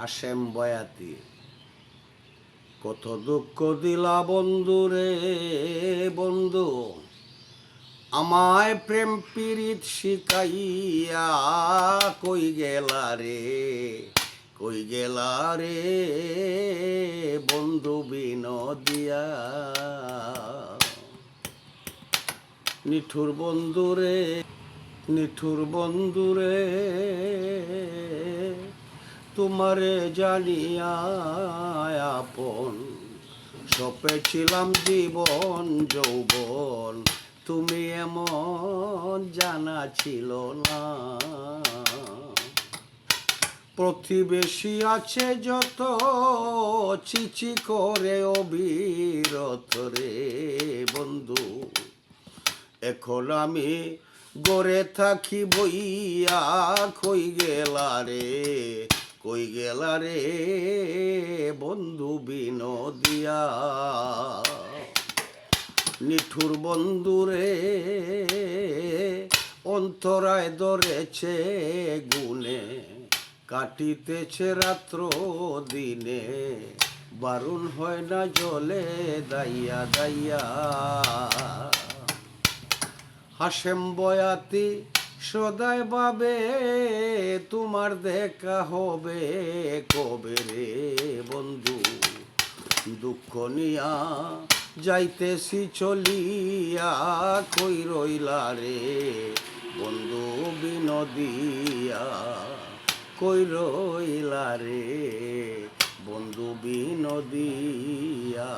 হাশেম বয়াতি। কত দুঃখ দিলা বন্ধু রে বন্ধু, আমায় প্রেম পীড়িত শিখাইয়া কই গেলা রে, কই গেলা রে বন্ধু বিনোদিয়া। নিঠুর বন্ধুরে, নিঠুর বন্ধুরে, তোমারে জানিয়া আপন, সপেছিলাম জীবন যৌবন, তুমি এমন জানা ছিল না। প্রতিবেশী আছে যত চিচি করে অবিরত রে বন্ধু, এখন আমি গড়ে থাকি বইয়া কই গেলা রে, কই গেলা রে বন্ধু বিনোদিয়া। নিঠুর বন্ধুরে, অন্তরায় ধরেছে গুনে, কাটিতেছে রাত্র দিনে, বারণ হয় না জলে দাইয়া দাইয়া। হাশেম বয়াতি সদাই ভাবে তোমার দেখা হবে কবে রে বন্ধু, দুঃখ নিয়া যাইতেছি চলিয়া কই রইলা রে বন্ধু বিনোদিয়া, কই রইলা রে বন্ধু বিনোদিয়া।